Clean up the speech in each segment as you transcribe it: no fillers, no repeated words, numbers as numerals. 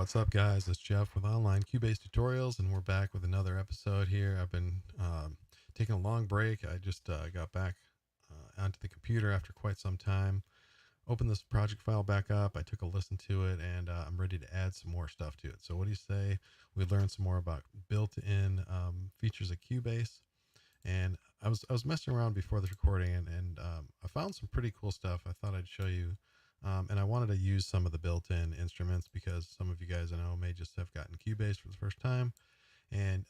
What's up, guys? It's Jeff with Online Cubase Tutorials, and we're back with another episode here. I've been taking a long break. I just got back onto the computer after quite some time. Opened this project file back up. I took a listen to it, and I'm ready to add some more stuff to it. So what do you say we learn some more about built-in features of Cubase? And I was messing around before this recording, and I found some pretty cool stuff I thought I'd show you. And I wanted to use some of the built-in instruments because some of you guys I know may just have gotten Cubase for the first time. And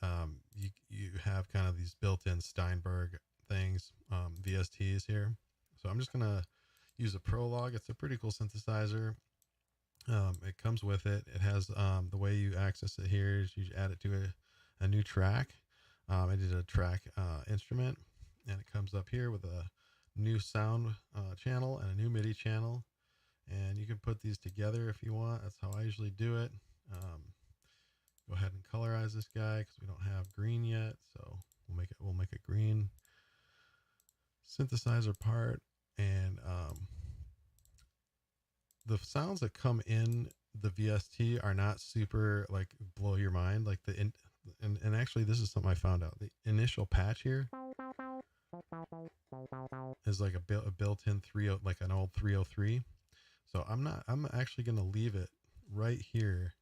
you have kind of these built-in Steinberg things, VSTs here. So I'm just going to use a Prologue. It's a pretty cool synthesizer. It comes with it. It has the way you access it here is you add it to a new track. I did a track instrument, and it comes up here with a new sound channel and a new MIDI channel. And you can put these together if you want. That's how I usually do it. Go ahead and colorize this guy because we don't have green yet, so we'll make a green synthesizer part. And the sounds that come in the VST are not super like blow your mind. Like and actually this is something I found out. The initial patch here is like a built-in 30, like an old 303. So I'm actually going to leave it right here.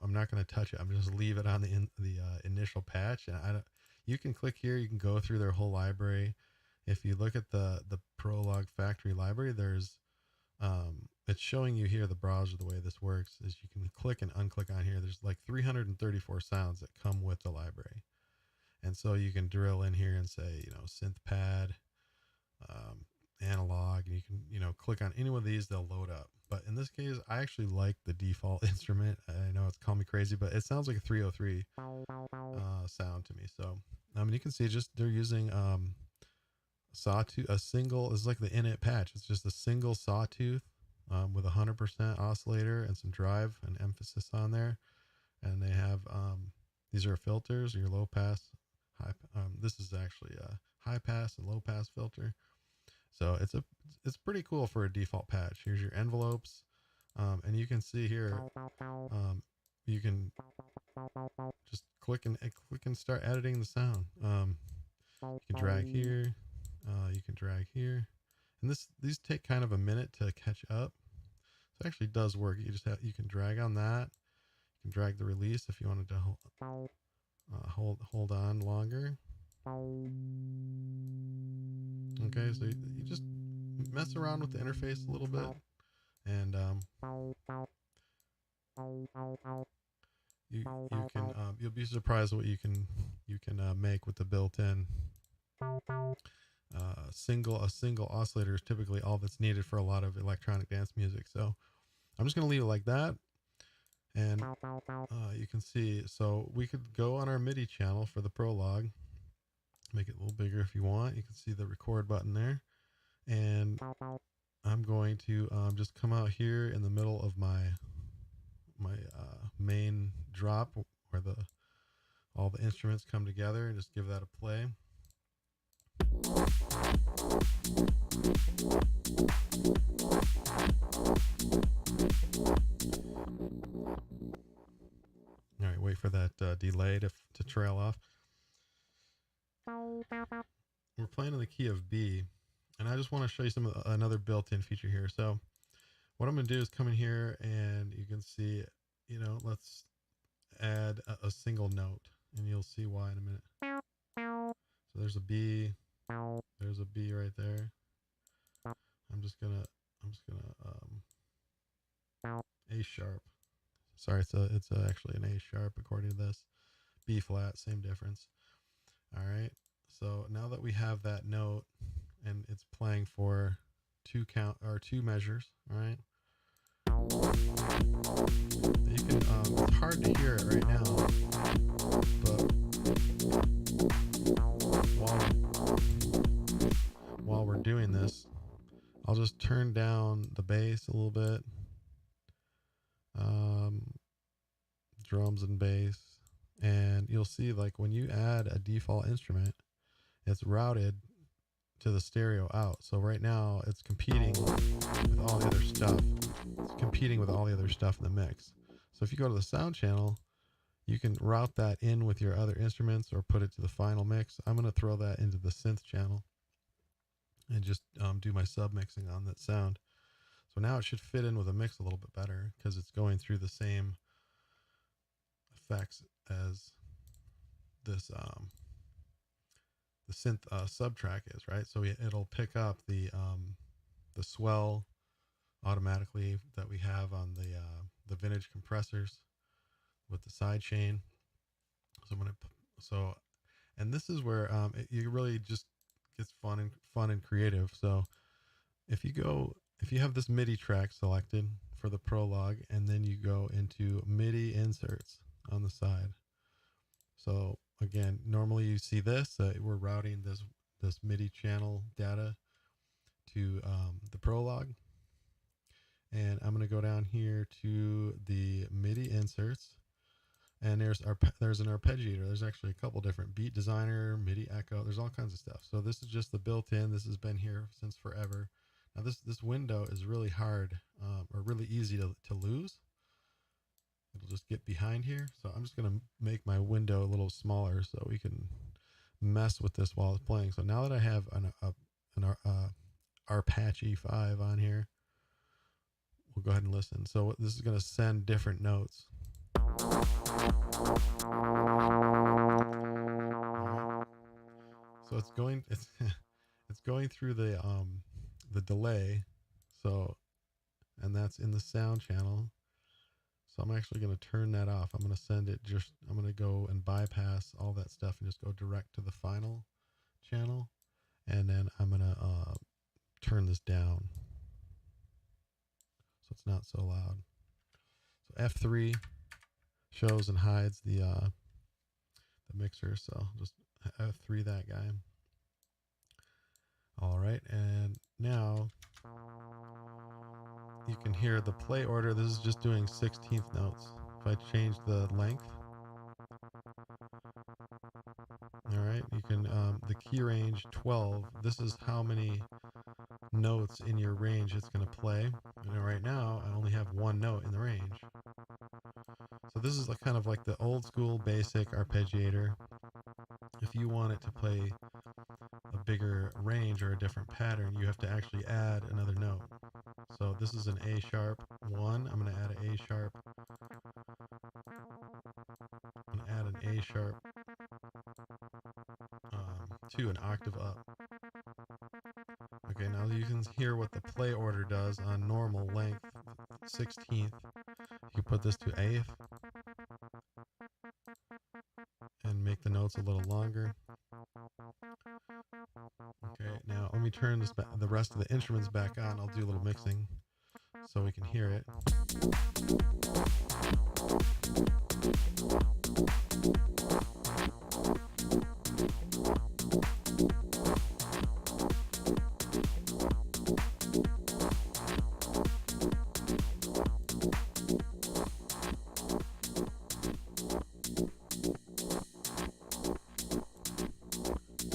I'm not going to touch it. I'm just leave it on the initial patch. And you can click here. You can go through their whole library. If you look at the Prologue factory library, there's it's showing you here the browser. The way this works is you can click and unclick on here. There's like 334 sounds that come with the library. And so you can drill in here and say, synth pad, analog, and you can click on any one of these, they'll load up. But in this case, I actually like the default instrument. I know it's call me crazy, but it sounds like a 303 sound to me. So you can see just they're using sawtooth, a single. This is like the init patch. It's just a single sawtooth with 100% oscillator and some drive and emphasis on there. And they have these are filters, your low pass, high. This is actually a high pass and low pass filter. So it's pretty cool for a default patch. Here's your envelopes, and you can see here, you can just click and start editing the sound. You can drag here, you can drag here, and these take kind of a minute to catch up. So it actually does work. You can drag on that. You can drag the release if you wanted to hold on longer. Okay, so you just mess around with the interface a little bit, and you'll be surprised what you can make with the built-in single oscillator is typically all that's needed for a lot of electronic dance music. So I'm just gonna leave it like that, and you can see. So we could go on our MIDI channel for the Prologue. Make it a little bigger if you want. You can see the record button there, and I'm going to just come out here in the middle of my main drop where all the instruments come together, and just give that a play. All right, wait for that delay to trail off. We're playing in the key of B, and I just want to show you another built-in feature here. So what I'm going to do is come in here, and you can see, let's add a single note, and you'll see why in a minute. So there's a B right there. I'm just gonna A sharp. Sorry, it's actually an A sharp according to this. B flat, same difference. All right, so now that we have that note and it's playing for two measures, all right, you can it's hard to hear it right now, but while we're doing this, I'll just turn down the bass a little bit, drums and bass. And you'll see, like, when you add a default instrument, it's routed to the stereo out. So right now it's competing with all the other stuff. It's competing with all the other stuff in the mix. So So if you go to the sound channel, you can route that in with your other instruments or put it to the final mix. I'm going to throw that into the synth channel and just do my sub mixing on that sound. So now it should fit in with a mix a little bit better because it's going through the same effects as this the synth subtrack is, right? So it'll pick up the swell automatically that we have on the vintage compressors with the side chain. So I'm gonna and this is where it really just gets fun and creative. So if you have this MIDI track selected for the Prologue, and then you go into MIDI inserts on the side. So again, normally you see this, we're routing this MIDI channel data to the Prologue. And I'm going to go down here to the MIDI inserts, and there's an arpeggiator. There's actually a couple different: beat designer, MIDI echo. There's all kinds of stuff. So this is just the built-in. This has been here since forever. Now this window is really hard or really easy to lose. It'll just get behind here. So I'm just going to make my window a little smaller so we can mess with this while it's playing. So now that I have an Arpache5 on here, we'll go ahead and listen. So this is going to send different notes. So it's going through the delay. So, and that's in the sound channel. So I'm actually going to turn that off. I'm going to I'm going to go and bypass all that stuff and just go direct to the final channel. And then I'm going to turn this down so it's not so loud. So F3 shows and hides the mixer. So just F3 that guy. All right, and now you can hear the play order. This is just doing 16th notes. If I change the length, all right, you can the key range 12. This is how many notes in your range it's going to play. And right now I only have one note in the range. So this is kind of like the old school basic arpeggiator. If you want it to play a bigger range or a different pattern, you have to actually add another note. So this is an A sharp 1. I'm going to add an A sharp. I'm going to add an A sharp 2, an octave up. Okay, now you can hear what the play order does on normal length, 16th. You put this to 8th and make the notes a little longer. Okay, now let me turn this back, the rest of the instruments back on. I'll do a little mixing so we can hear it.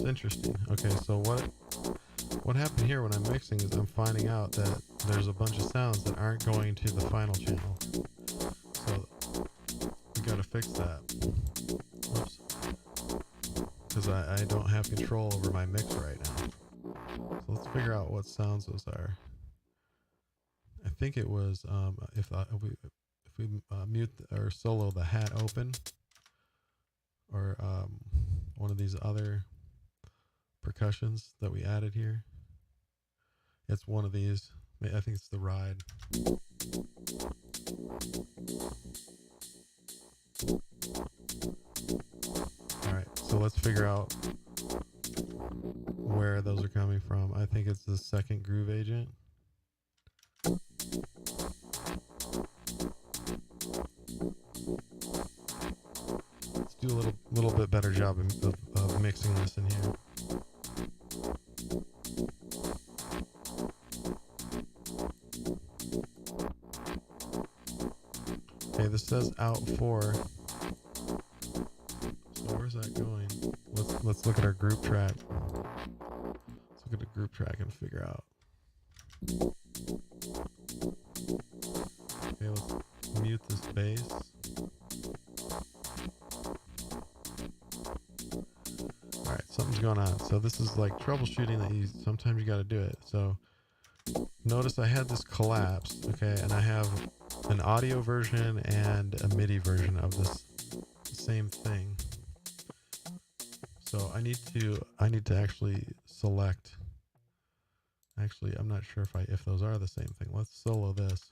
Interesting. Okay, so what happened here when I'm mixing is I'm finding out that there's a bunch of sounds that aren't going to the final channel. So we got to fix that. Oops. Because I don't have control over my mix right now. So let's figure out what sounds those are. I think it was if we mute or solo the hat open, or one of these other percussions that we added here. It's one of these. I think it's the ride. All right, so let's figure out where those are coming from. I think it's the second groove agent. Let's do a little bit better job of mixing this in here. Okay, this says out 4. So where's that going? Let's look at our group track. Let's look at the group track and figure out. Okay, let's mute this bass. going on. So this is like troubleshooting that sometimes you got to do it. So notice I had this collapse, okay, and I have an audio version and a MIDI version of this same thing. So I need to actually select. Actually, I'm not sure if those are the same thing. Let's solo this.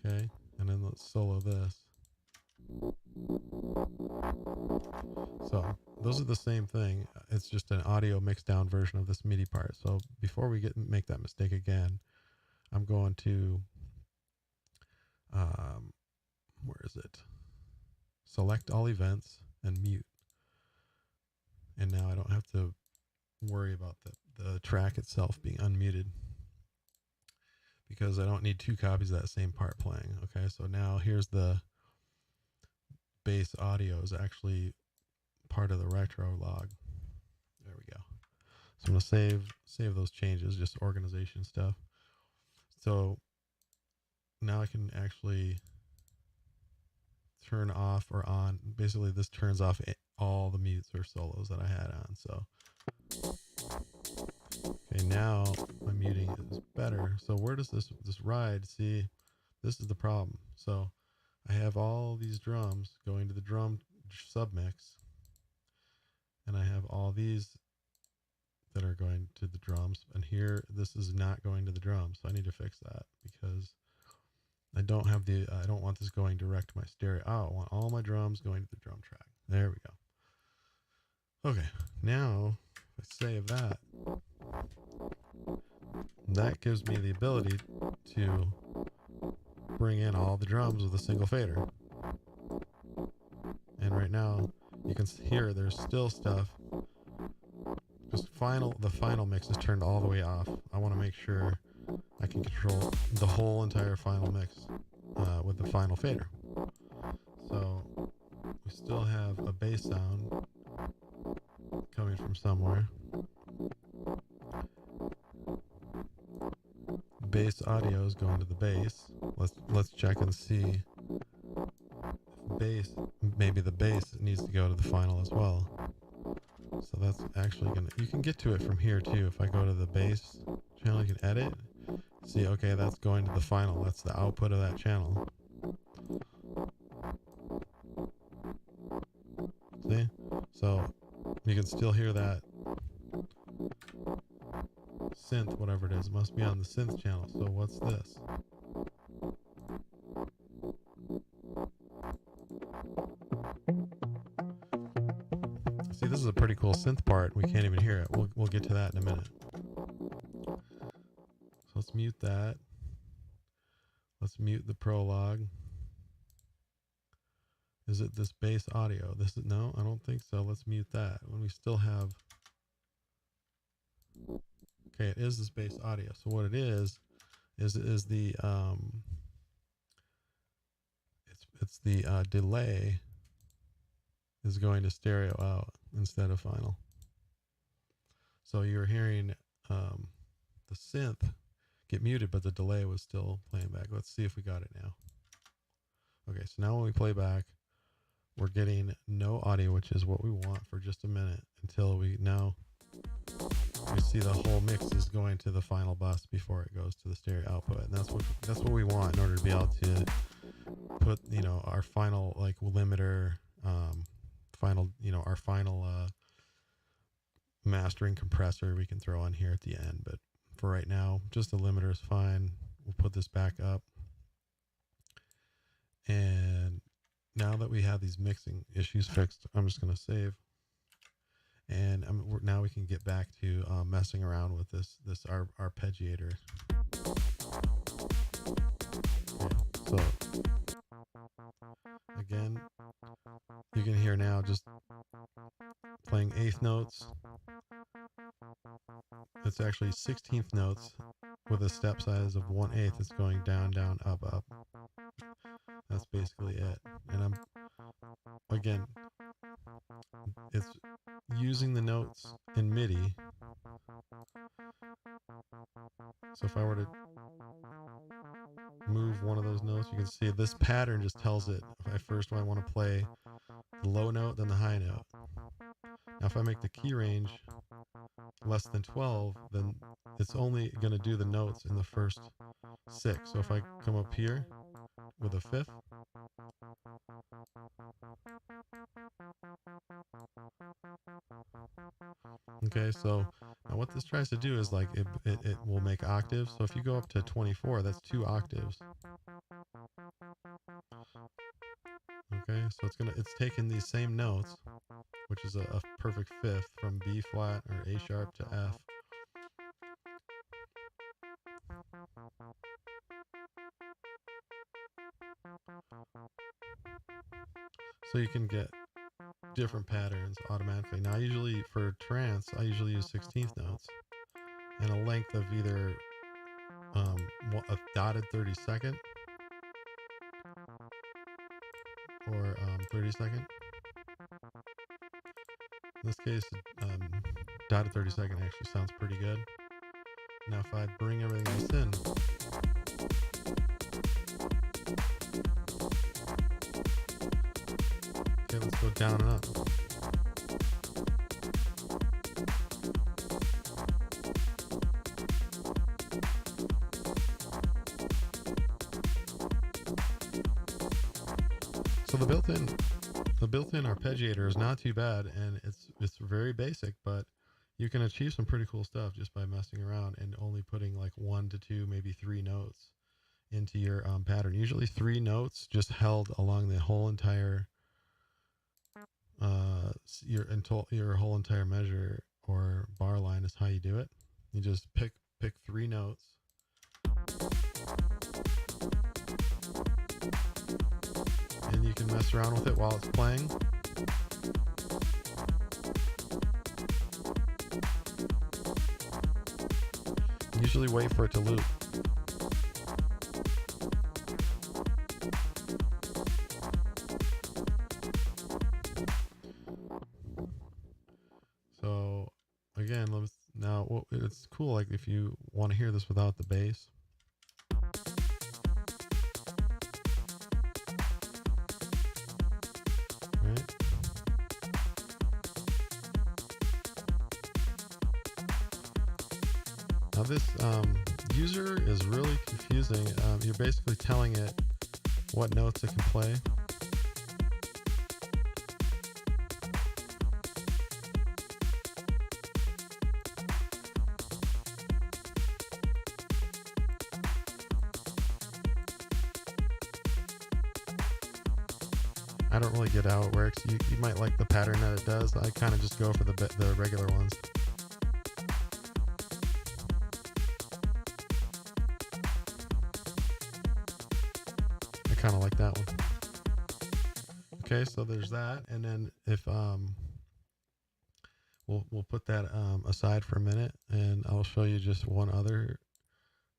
Okay, and then let's solo this. So those are the same thing. It's just an audio mixed down version of this MIDI part. So before we make that mistake again, I'm going to where is it? Select all events and mute. And now I don't have to worry about the track itself being unmuted, because I don't need two copies of that same part playing. Okay, so now here's the bass audio is actually part of the retro log. There we go. So I'm gonna save those changes, just organization stuff. So now I can actually turn off or on. Basically, this turns off all the mutes or solos that I had on. So okay, now my muting is better. So where does this ride? See, this is the problem. So I have all these drums going to the drum submix, and I have all these that are going to the drums, and here this is not going to the drums. So I need to fix that, because I don't want this going direct to my stereo. Oh, I want all my drums going to the drum track. There we go. Okay, now if I save that, that gives me the ability to bring in all the drums with a single fader. And right now you can hear there's still stuff. Because the final mix is turned all the way off. I want to make sure I can control the whole entire final mix with the final fader. So we still have a bass sound coming from somewhere. Bass audio is going to the bass. Let's check and see. Maybe the bass needs to go to the final as well. So that's actually you can get to it from here too. If I go to the bass channel, you can edit. See, okay, that's going to the final. That's the output of that channel. See? So you can still hear that synth, whatever it is. It must be on the synth channel. So what's this? See, this is a pretty cool synth part. We can't even hear it. We'll get to that in a minute. So let's mute that. Let's mute the Prologue. Is it this bass audio? No, I don't think so. Let's mute that. When we still have, okay, it is this bass audio. So what it is the it's the delay is going to stereo out instead of final. So you're hearing the synth get muted, but the delay was still playing back. Let's see if we got it now. Okay, so now when we play back, we're getting no audio, which is what we want for just a minute, until we see the whole mix is going to the final bus before it goes to the stereo output. And that's what we want in order to be able to put, our final limiter, our final mastering compressor we can throw on here at the end. But for right now, just the limiter is fine. We'll put this back up. And now that we have these mixing issues fixed, I'm just going to save. And now we can get back to messing around with this arpeggiator. Okay, so again, you can hear now just playing eighth notes. It's actually 16th notes with a step size of 1/8. It's going down, down, up, up. That's basically it. And again, it's using the notes in MIDI. So if I were to move one of those notes, you can see this pattern just tells it if I first want to play the low note, then the high note. Now if I make the key range less than 12, then it's only going to do the notes in the first 6. So if I come up here with a 5th, okay, so now what this tries to do is like it will make octaves. So if you go up to 24, that's 2 octaves. Okay, so it's taking these same notes, which is a perfect 5th from B flat or A sharp to F. So you can get different patterns automatically. Now usually for trance, I usually use 16th notes and a length of either a dotted 32nd or 32nd. In this case, dotted 32nd actually sounds pretty good. Now if I bring everything else in, okay, let's go down and up. So the built-in arpeggiator is not too bad, and it's very basic, but you can achieve some pretty cool stuff just by messing around and only putting like 1 to 2, maybe 3 notes into your pattern. Usually 3 notes just held along the whole entire your whole entire measure or bar line is how you do it. You just pick 3 notes. And you can mess around with it while it's playing. Usually wait for it to loop. So again, it's cool, like if you want to hear this without the bass. Right? Now this user is really confusing. You're basically telling it what notes it can play. I don't really get how it works. You might like the pattern that it does. I kind of just go for the regular ones. I kind of like that one. Okay, so there's that, and then if we'll put that aside for a minute, and I'll show you just one other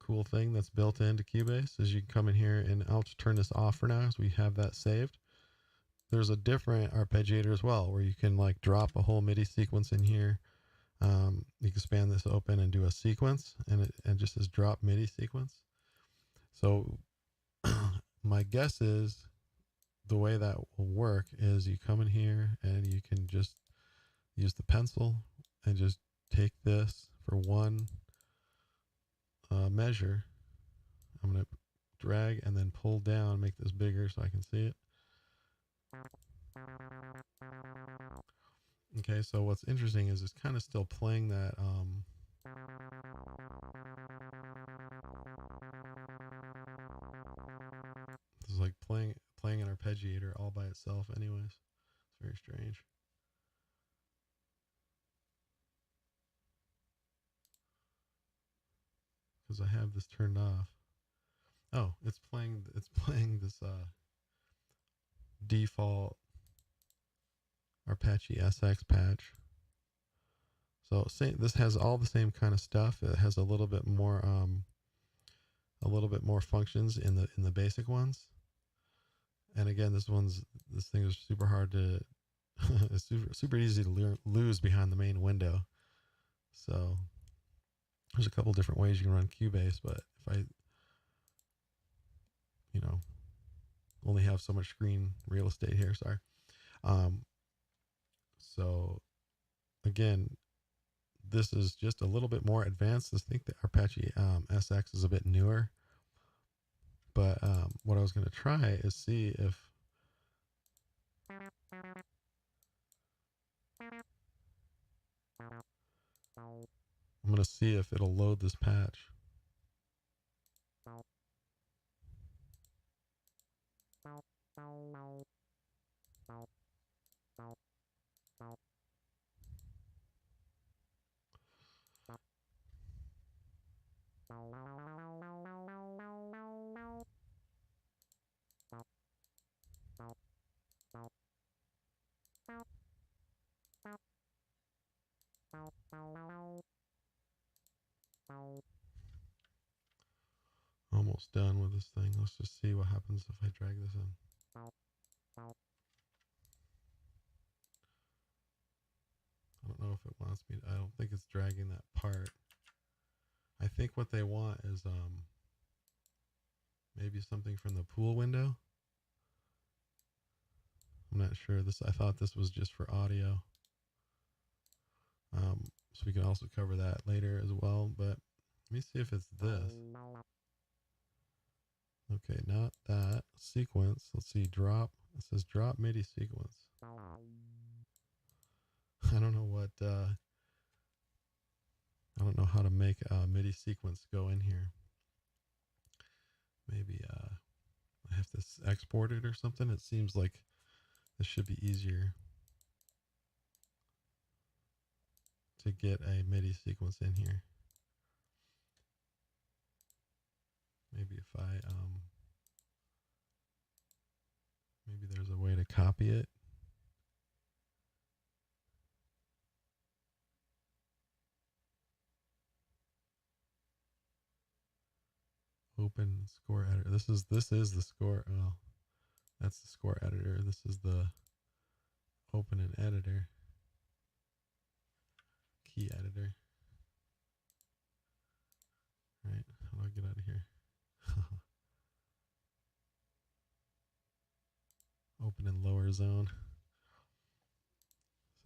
cool thing that's built into Cubase. Is you can come in here, and I'll just turn this off for now because we have that saved. There's a different arpeggiator as well, where you can like drop a whole MIDI sequence in here. You can span this open and do a sequence, and it just says drop MIDI sequence. So my guess is the way that will work is you come in here and you can just use the pencil and just take this for one measure. I'm going to drag and then pull down, make this bigger so I can see it. Okay, so what's interesting is it's kind of still playing that this is like playing an arpeggiator all by itself anyways. It's very strange. Because I have this turned off. Oh, it's playing this default Arpache SX patch. So this has all the same kind of stuff. It has a little bit more functions in the basic ones. And again, this thing is super hard to it's super easy to lose behind the main window. So there's a couple different ways you can run Cubase, but if I only have so much screen real estate here, sorry. So again, this is just a little bit more advanced. I think the Arpache SX is a bit newer. But what I was going to try is see if I'm going to see if it'll load this patch. Almost done with this thing. Let's just see what happens if I drag this in. I don't know if it wants me to, I don't think it's dragging that part. I think what they want is maybe something from the pool window. I'm not sure. I thought this was just for audio. So we can also cover that later as well, but let me see if it's this. Okay, not that. Sequence. Let's see, drop. It says drop MIDI sequence. I don't know what, I don't know how to make a MIDI sequence go in here. Maybe I have to export it or something. It seems like this should be easier to get a MIDI sequence in here. Maybe if I, maybe there's a way to copy it. Open score editor. This is the score. Oh, that's the score editor. This is the open an editor. Key editor. Right. How do I get out of here? Open in lower zone.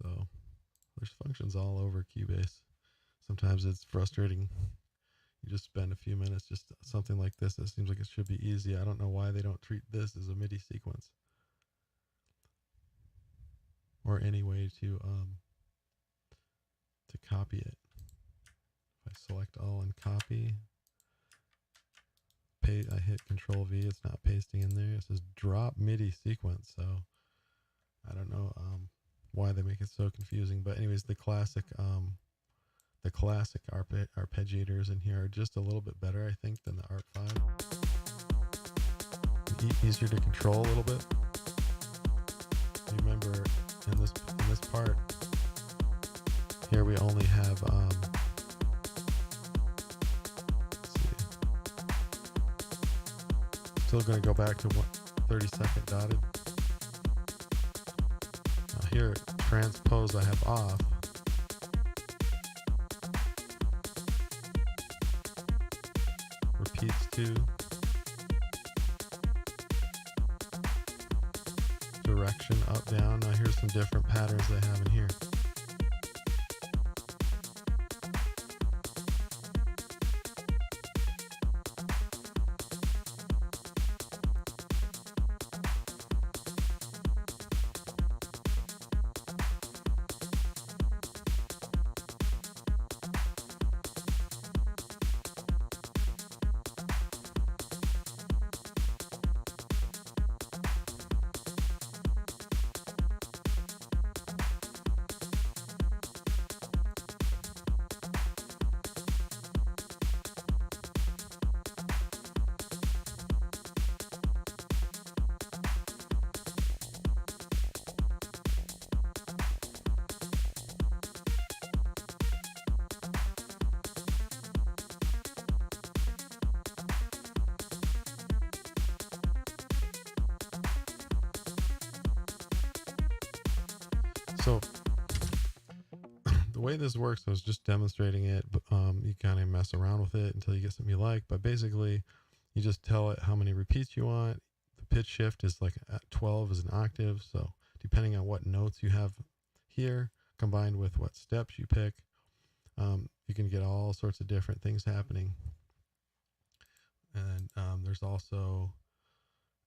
So there's functions all over Cubase. Sometimes it's frustrating. You just spend a few minutes just something like this. It seems like it should be easy. I don't know why they don't treat this as a MIDI sequence or any way to copy it. If I select all and copy, I hit Control V. It's not pasting in there. It says drop MIDI sequence. So I don't know why they make it so confusing. But anyways, the classic arpeggiators in here are just a little bit better, I think, than the Arp5. Easier to control a little bit. You remember in this part here we only have let's see. Still going to go back to 30-second dotted. Here transpose I have off. Repeats 2. Direction up, down. Now here's some different patterns they have in here. So the way this works, I was just demonstrating it, but you kind of mess around with it until you get something you like. But basically, you just tell it how many repeats you want. The pitch shift is like at 12 is an octave, so depending on what notes you have here, combined with what steps you pick. You can get all sorts of different things happening. And there's also,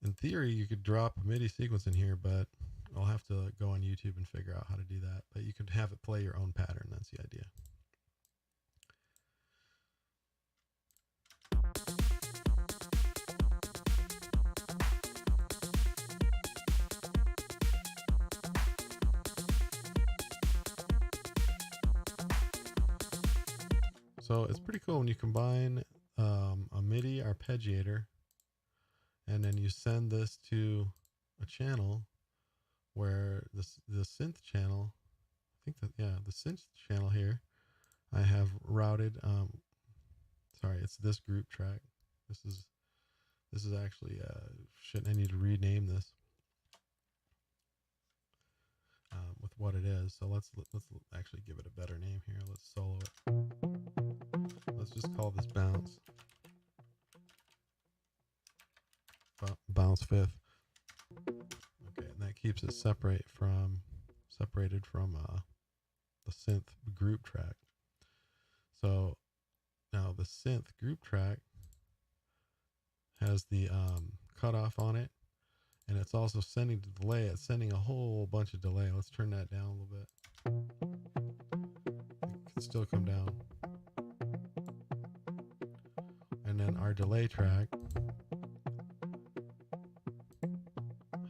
in theory, you could drop a MIDI sequence in here, but I'll have to go on YouTube and figure out how to do that. But you could have it play your own pattern. That's the idea. So it's pretty cool when you combine a MIDI arpeggiator and then you send this to a channel where the synth channel, I think that, yeah, the synth channel here, I have routed, sorry, it's this group track. This is actually, I need to rename this with what it is. So let's actually give it a better name here. Let's solo it. Let's just call this bounce. Bounce fifth. Okay, and that keeps it separated from the synth group track. So now the synth group track has the cutoff on it, and it's also sending the delay. It's sending a whole bunch of delay. Let's turn that down a little bit. It can still come down. And then our delay track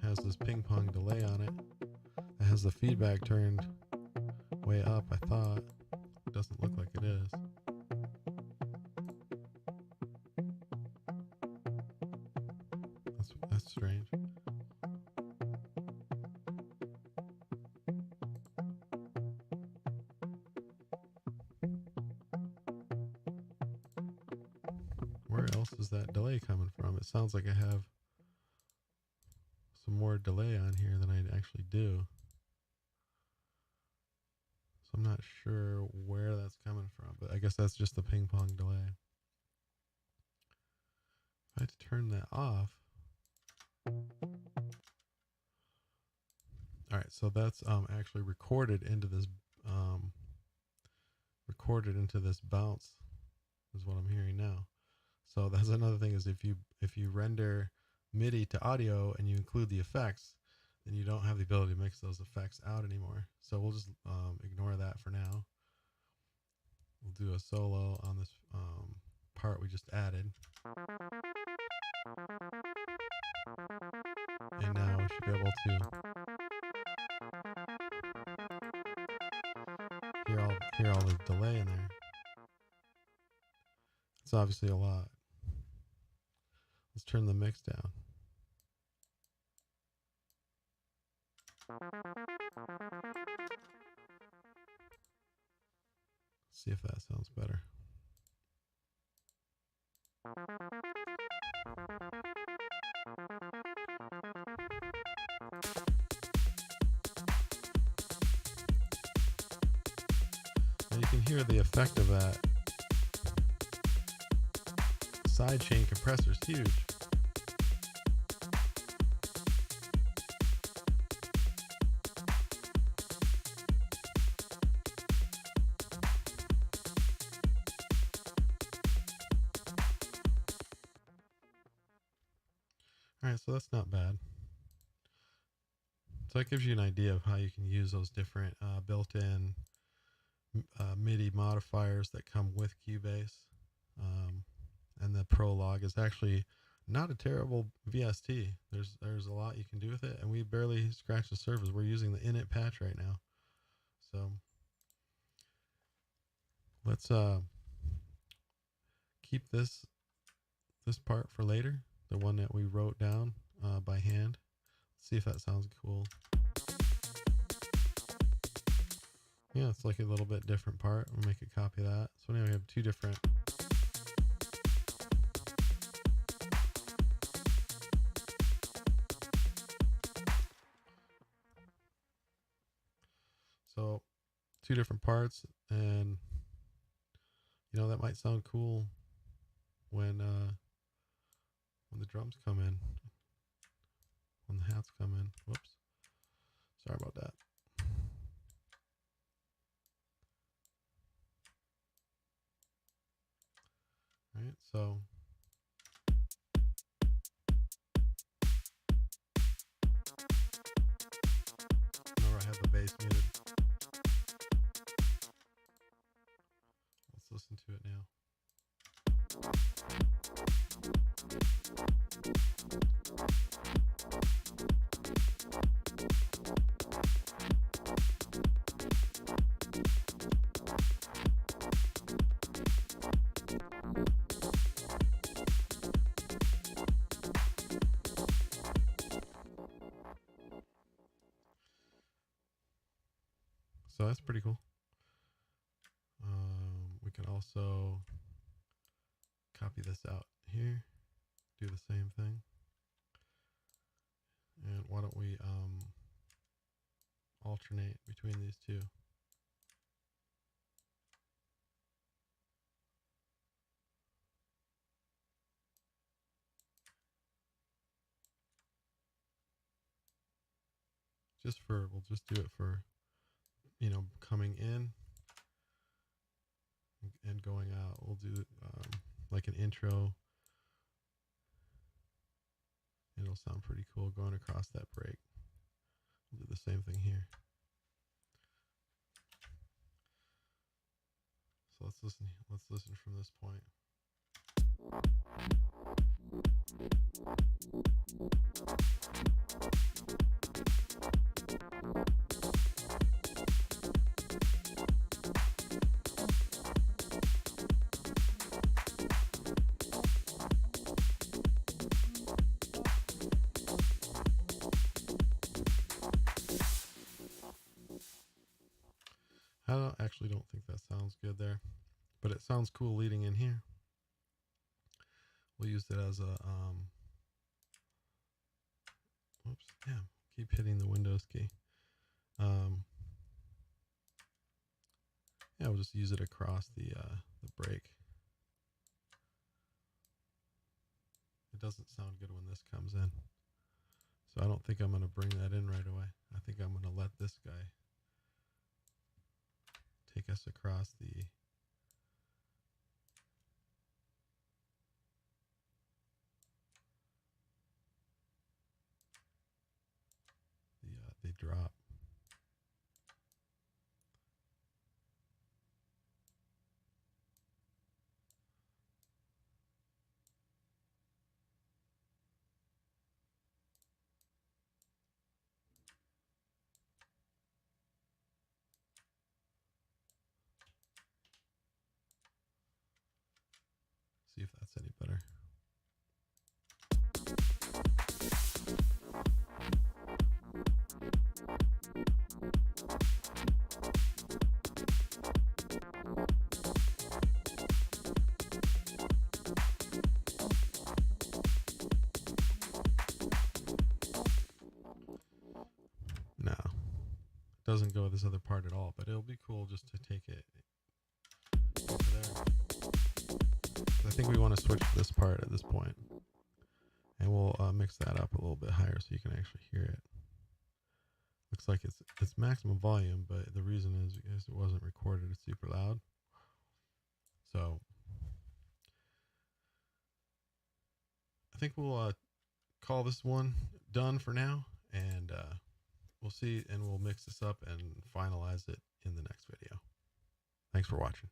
has this ping pong delay on it. It has the feedback turned way up, I thought. It doesn't look like it is. That's strange. Where else is that delay coming from? It sounds like I have some more delay on here than I actually do. So I'm not sure where that's coming from, but I guess that's just the ping pong delay. If I had to turn that off. All right, so that's actually recorded into this bounce is what I'm hearing now. So that's another thing, is if you render MIDI to audio and you include the effects, then you don't have the ability to mix those effects out anymore. So we'll just ignore that for now. We'll do a solo on this part we just added. And now we should be able to hear all the delay in there. It's obviously a lot. Let's turn the mix down. See if that sounds better. Now you can hear the effect of that. Sidechain compressor is huge. All right, so that's not bad. So that gives you an idea of how you can use those different built-in MIDI modifiers that come with Cubase. And the Prologue is actually not a terrible VST. There's a lot you can do with it, and we barely scratched the surface. We're using the init patch right now. So let's keep this part for later, the one that we wrote down by hand. Let's see if that sounds cool. Yeah, it's like a little bit different part. We'll make a copy of that. So now we have two different. So two different parts, and you know, that might sound cool when the drums come in, when the hats come in. Whoops. Sorry about that. All right, so remember I have the bass muted. Let's listen to it now. So that's pretty cool. We can also copy this out here, do the same thing. And why don't we alternate between these two? We'll just do it for, you know, coming in and going out. We'll do like an intro. It'll sound pretty cool going across that break. We'll do the same thing here. So let's listen from this point. I actually don't think that sounds good there, but it sounds cool leading in here. We'll use it as a, whoops, damn, keep hitting the Windows key. Yeah, we'll just use it across the break. It doesn't sound good when this comes in. So I don't think I'm going to bring that in right away. I think I'm going to let this guy take us across the drop. See if that's any better. No, doesn't go with this other part at all, but it'll be cool just to take it over there. I think we want to switch to this part at this point, and we'll mix that up a little bit higher so you can actually hear it. Looks like it's maximum volume, but the reason is because it wasn't recorded, it's super loud. So I think we'll call this one done for now, and we'll see, and we'll mix this up and finalize it in the next video. Thanks for watching.